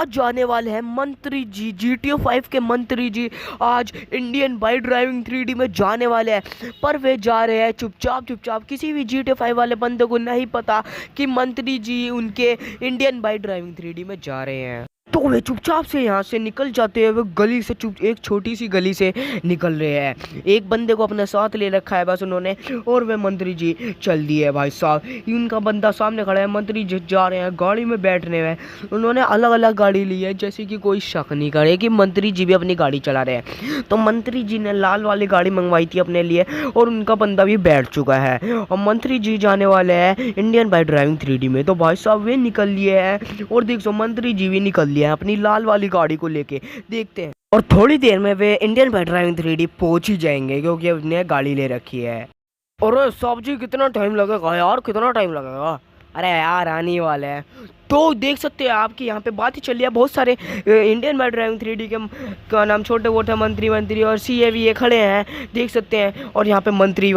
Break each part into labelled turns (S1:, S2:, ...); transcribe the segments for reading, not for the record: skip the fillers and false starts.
S1: आज जाने वाले हैं मंत्री जी, GTA 5 के मंत्री जी आज इंडियन बाइक ड्राइविंग 3D में जाने वाले हैं। पर वे जा रहे हैं चुपचाप चुपचाप, किसी भी GTA 5 वाले बंदे को नहीं पता कि मंत्री जी उनके इंडियन बाइक ड्राइविंग 3D में जा रहे हैं। तो वे चुपचाप से यहाँ से निकल जाते हैं। वे गली से एक छोटी सी गली से निकल रहे हैं। एक बंदे को अपने साथ ले रखा है बस उन्होंने, और वे मंत्री जी चल दिए। भाई साहब उनका बंदा सामने खड़ा है, मंत्री जी जा रहे हैं गाड़ी में बैठने में। उन्होंने अलग अलग गाड़ी ली है, जैसे कि कोई शक नहीं करे कि मंत्री जी भी अपनी गाड़ी चला रहे हैं। तो मंत्री जी ने लाल वाली गाड़ी मंगवाई थी अपने लिए, और उनका बंदा भी बैठ चुका है। और मंत्री जी जाने वाले हैं इंडियन बाइक ड्राइविंग 3D में। तो भाई साहब वे निकल लिए हैं, और देख सो मंत्री जी भी निकल लिए अपनी लाल वाली गाड़ी को लेके। देखते हैं, और थोड़ी देर में वे इंडियन बाइक ड्राइविंग 3D पहुंच ही जाएंगे, क्योंकि उसने गाड़ी ले रखी है। और साहब जी कितना टाइम लगेगा यार, कितना टाइम लगेगा? अरे यार आने वाले हैं। तो देख सकते हैं आपकी यहाँ पे बात ही चल रही है। बहुत सारे इंडियन बाइक ड्राइविंग 3D के का नाम छोटे मोटे मंत्री और CA खड़े हैं, देख सकते हैं। और यहाँ पे मंत्री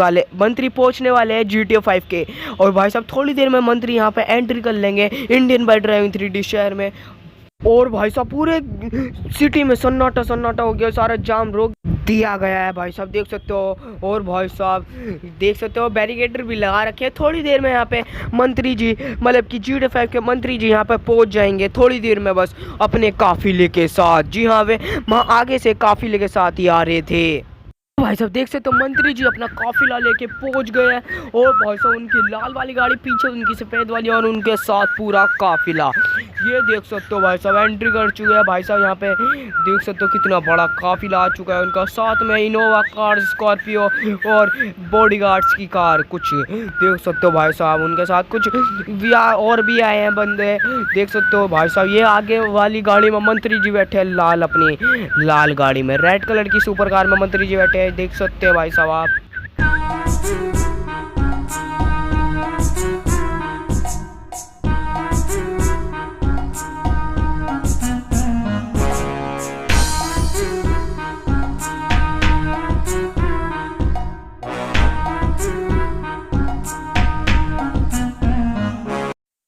S1: पहुँचने वाले हैं GTA 5 के। और भाई साहब थोड़ी देर में मंत्री यहाँ पे एंट्री कर लेंगे इंडियन बाइक ड्राइविंग 3D शहर में। और भाई साहब पूरे सिटी में सन्नाटा हो गया, सारा जाम रोक दिया गया है भाई साहब, देख सकते हो। और भाई साहब देख सकते हो बैरिकेटर भी लगा रखे हैं। थोड़ी देर में यहाँ पे मंत्री जी, मतलब कि GTA 5 के मंत्री जी यहाँ पे पहुँच जाएंगे थोड़ी देर में, बस अपने काफिले के साथ। जी हाँ, वे वहाँ आगे से काफिले के साथ ही आ रहे थे। भाई साहब देख सकते हो मंत्री जी अपना काफिला लेके पहुंच गए हैं। और भाई साहब उनकी लाल वाली गाड़ी पीछे, उनकी सफ़ेद वाली, और उनके साथ पूरा काफिला। ये देख सकते हो भाई साहब एंट्री कर चुके हैं। भाई साहब यहाँ पे देख सकते हो कितना बड़ा काफिला आ चुका है उनका। साथ में इनोवा कार, स्कॉर्पियो और बॉडीगार्ड्स की कार कुछ देख सकते हो भाई साहब। उनके साथ कुछ और भी आए हैं बंदे, देख सकते हो भाई साहब। ये आगे वाली गाड़ी में मंत्री जी बैठे हैं, अपनी लाल गाड़ी में। रेड कलर की सुपर कार में मंत्री जी बैठे हैं, देख सकते हैं भाई साहब आप।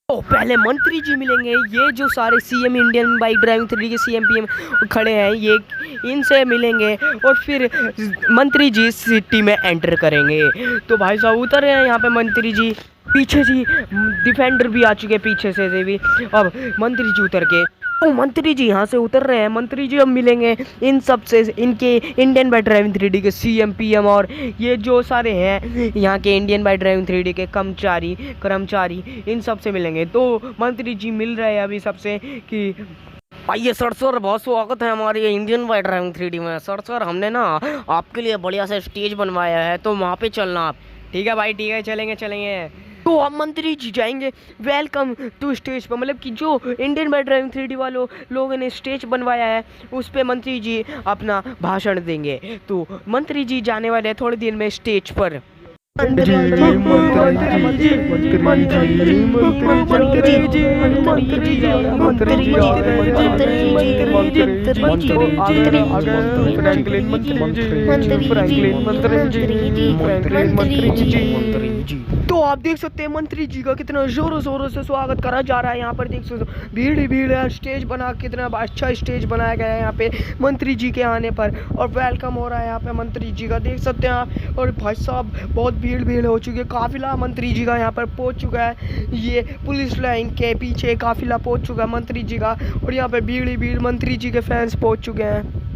S1: तो पहले मंत्री जी मिलेंगे, ये जो सारे CM Indian bike driving 3D के CM PM खड़े हैं, ये इनसे मिलेंगे। और फिर मंत्री जी सिटी में एंटर करेंगे। तो भाई साहब उतर रहे हैं यहाँ पे मंत्री जी। पीछे जी डिफेंडर भी आ चुके हैं, पीछे से भी। अब मंत्री जी उतर के, तो मंत्री जी यहाँ से उतर रहे हैं। मंत्री जी अब मिलेंगे इन सब से, इनके इंडियन बाइक ड्राइविंग 3D के CM PM और ये जो सारे हैं यहाँ के इंडियन बाइक ड्राइविंग 3D के कर्मचारी इन सब से मिलेंगे। तो मंत्री जी मिल रहे हैं अभी सबसे कि आइए सर बहुत स्वागत है हमारे इंडियन बाइक ड्राइविंग 3D में। सर हमने ना आपके लिए बढ़िया सा स्टेज बनवाया है, तो वहाँ पे चलना आप। ठीक है भाई, ठीक है, चलेंगे। तो अब मंत्री जी जाएंगे वेलकम टू स्टेज पर, मतलब कि जो इंडियन बाइक ड्राइविंग 3D वालों लोगों ने स्टेज बनवाया है उस पे मंत्री जी अपना भाषण देंगे। तो मंत्री जी जाने वाले हैं थोड़ी देर में स्टेज पर। तो आप देख सकते हैं मंत्री जी का कितना जोरों शोरों से स्वागत करा जा रहा है। यहाँ पर देख सकते हो भीड़ ही भीड़ है। स्टेज बना, कितना अच्छा स्टेज बनाया गया है यहाँ पे मंत्री जी के आने पर, और वेलकम हो रहा है यहाँ पे मंत्री जी का, देख सकते हैं आप। और भाई साहब बहुत भीड़ हो चुकी है, काफिला मंत्री जी का यहाँ पर पहुँच चुका है। ये पुलिस लाइन के पीछे काफिला पहुँच चुका है मंत्री जी का, और यहाँ पे भीड़ ही भीड़ मंत्री जी के फैंस पहुँच चुके हैं।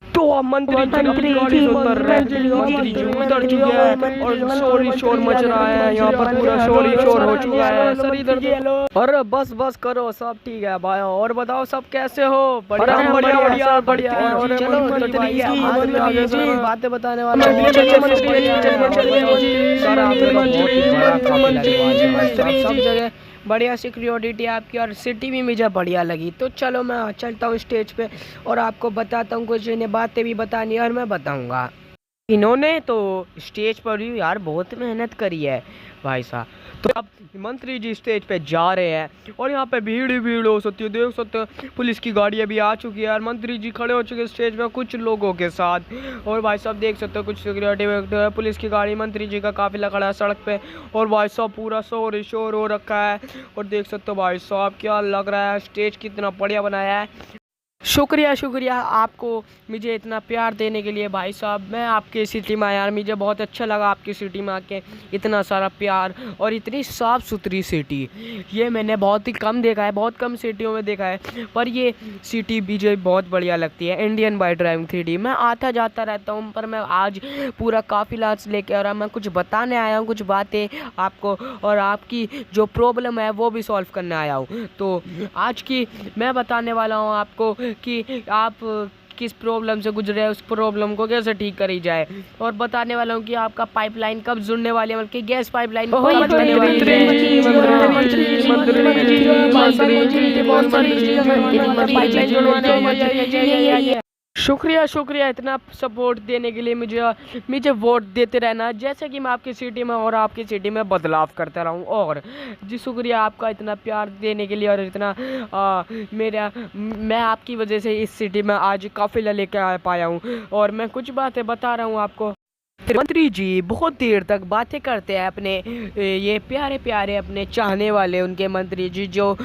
S1: तो अब मंत्री जी उतर चुके हैं, और शोर मच रहा है यहाँ पर, पूरा शोर हो चुका है। सर इधर, अरे बस करो, सब ठीक है भाई। और बताओ सब कैसे हो? बढ़िया। बातें बताने वाला सब जगह बढ़िया सिक्योरिटी आपकी, और सिटी भी मुझे बढ़िया लगी। तो चलो मैं चलता हूँ स्टेज पे और आपको बताता हूँ, कुछ इन्हें बातें भी बतानी है और मैं बताऊँगा। इन्होंने तो स्टेज पर भी यार बहुत मेहनत करी है भाई साहब। तो अब मंत्री जी स्टेज पे जा रहे हैं और यहाँ पे भीड़ ही भीड़ हो सकती है, देख सकते हो पुलिस की गाड़ियाँ भी आ चुकी है और मंत्री जी खड़े हो चुके हैं स्टेज पे कुछ लोगों के साथ। और भाई साहब देख सकते हो कुछ सिक्योरिटी पुलिस की गाड़ी, मंत्री जी का काफिला खड़ा है सड़क पे और भाई साहब पूरा शोर ही शोर हो रखा है। और देख सकते हो भाई साहब क्या लग रहा है, स्टेज कितना बढ़िया बनाया है। शुक्रिया शुक्रिया आपको मुझे इतना प्यार देने के लिए भाई साहब। मैं आपके सिटी में आया, मुझे बहुत अच्छा लगा आपकी सिटी में आके, इतना सारा प्यार और इतनी साफ़ सुथरी सिटी ये मैंने बहुत ही कम देखा है, बहुत कम सिटियों में देखा है। पर ये सिटी मुझे बहुत बढ़िया लगती है, इंडियन बाइक ड्राइविंग 3D। मैं आता जाता रहता हूँ पर मैं आज पूरा काफिला लेके और मैं कुछ बताने आया हूँ, कुछ बातें आपको और आपकी जो प्रॉब्लम है वो भी सॉल्व करने आया हूँ। तो आज की मैं बताने वाला हूँ आपको कि आप किस प्रॉब्लम से गुजरे हैं, उस प्रॉब्लम को कैसे ठीक करी जाए। और बताने वाला हूँ कि आपका पाइपलाइन कब जुड़ने वाली है, बल्कि गैस पाइपलाइन कब जुड़ने वाली है। शुक्रिया शुक्रिया इतना सपोर्ट देने के लिए, मुझे वोट देते रहना, जैसे कि मैं आपकी सिटी में और आपकी सिटी में बदलाव करता रहूं। और जी शुक्रिया आपका इतना प्यार देने के लिए और इतना मैं आपकी वजह से इस सिटी में आज काफिला लेकर आ पाया हूं और मैं कुछ बातें बता रहा हूं आपको। मंत्री जी बहुत देर तक बातें करते हैं अपने ये प्यारे प्यारे अपने चाहने वाले उनके मंत्री जी जो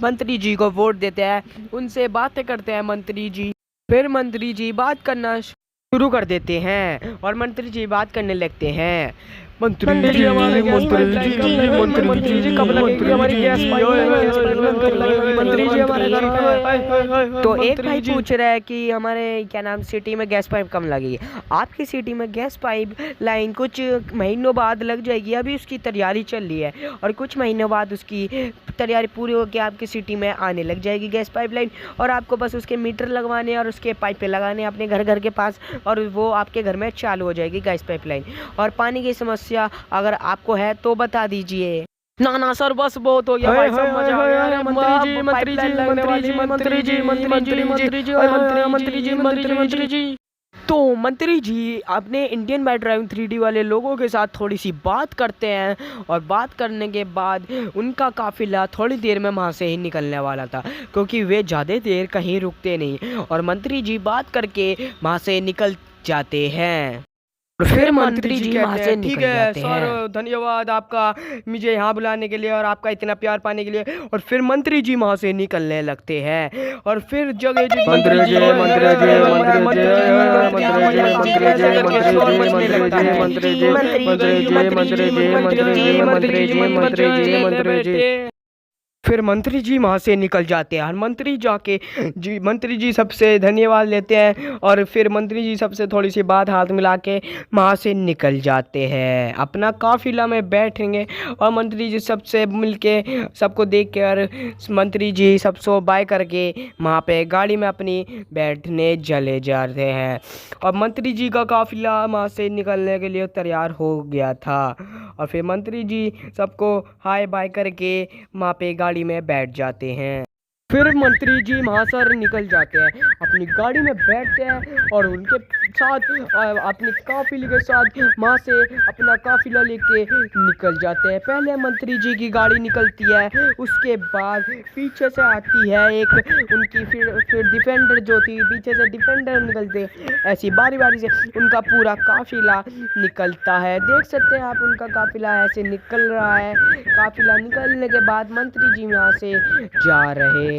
S1: मंत्री जी को वोट देते हैं उनसे बातें करते हैं मंत्री जी। फिर मंत्री जी बात करना शुरू कर देते हैं और मंत्री जी बात करने लगते हैं। मंत्री जी कब लगेगी हमारी गैस पाइप? तो एक भाई पूछ रहा है कि हमारे क्या नाम सिटी में गैस पाइप कब लगेगी। आपकी सिटी में गैस पाइप लाइन कुछ महीनों बाद लग जाएगी, अभी उसकी तैयारी चल रही है और कुछ महीनों बाद उसकी तैयारी पूरी होकर आपकी सिटी में आने लग जाएगी गैस पाइप लाइन। और आपको बस उसके मीटर लगवाने और उसके पाइपें लगाने अपने घर के पास और वो आपके घर में चालू हो जाएगी गैस पाइप लाइन। और पानी की समस्या अगर आपको है तो बता दीजिए। ना सर बस बहुत हो गया भाई साहब, मजा आ गया। मंत्री जी तो मंत्री जी अपने इंडियन बाइक ड्राइविंग 3D वाले लोगों के साथ थोड़ी सी बात करते हैं और बात करने के बाद उनका काफिला थोड़ी देर में वहाँ से ही निकलने वाला था क्योंकि वे ज़्यादा देर कहीं रुकते नहीं और मंत्री जी बात करके वहाँ से निकल जाते हैं। फिर मंत्री जी वहाँ से निकल जाते हैं। सर धन्यवाद आपका मुझे यहाँ बुलाने के लिए और आपका इतना प्यार पाने के लिए। और फिर मंत्री जी वहाँ से निकलने लगते हैं और फिर जगह फिर मंत्री जी वहाँ से निकल जाते हैं और मंत्री जी सबसे धन्यवाद लेते हैं और फिर मंत्री जी सबसे थोड़ी सी बात हाथ मिला के वहाँ से निकल जाते हैं, अपना काफिला में बैठेंगे और मंत्री जी सबसे मिलके सबको देख के और मंत्री जी सबसे बाय करके वहाँ पे गाड़ी में अपनी बैठने चले जाते हैं। और मंत्री जी का काफिला वहाँ से निकलने के लिए तैयार हो गया था और फिर मंत्री जी सबको हाय बाय करके वहाँ पे गाड़ी में बैठ जाते हैं। फिर मंत्री जी वहाँ से निकल जाते हैं, अपनी गाड़ी में बैठते हैं और उनके साथ अपनी काफिले के साथ वहाँ से अपना काफिला लेके निकल जाते हैं। पहले मंत्री जी की गाड़ी निकलती है, उसके बाद पीछे से आती है एक उनकी फिर डिफेंडर जो थी, पीछे से डिफेंडर निकलते, ऐसी बारी बारी से उनका पूरा काफिला निकलता है। देख सकते हैं आप उनका काफिला ऐसे निकल रहा है। काफिला निकलने के बाद मंत्री जी यहाँ से जा रहे हैं।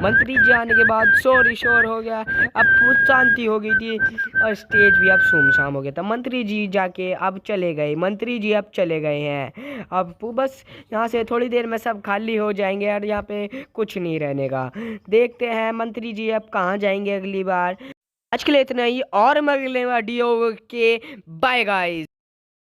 S1: मंत्री जी आने के बाद शोर ही शोर हो गया, अब शांति हो गई थी और स्टेज भी अब सुमसाम हो गया था। मंत्री जी जाके अब चले गए, मंत्री जी अब चले गए हैं। अब बस यहाँ से थोड़ी देर में सब खाली हो जाएंगे और यहाँ पे कुछ नहीं रहने का। देखते हैं मंत्री जी अब कहाँ जाएंगे अगली बार। आज के लिए इतना ही और मैं अगले वीडियो के बाय गाइस।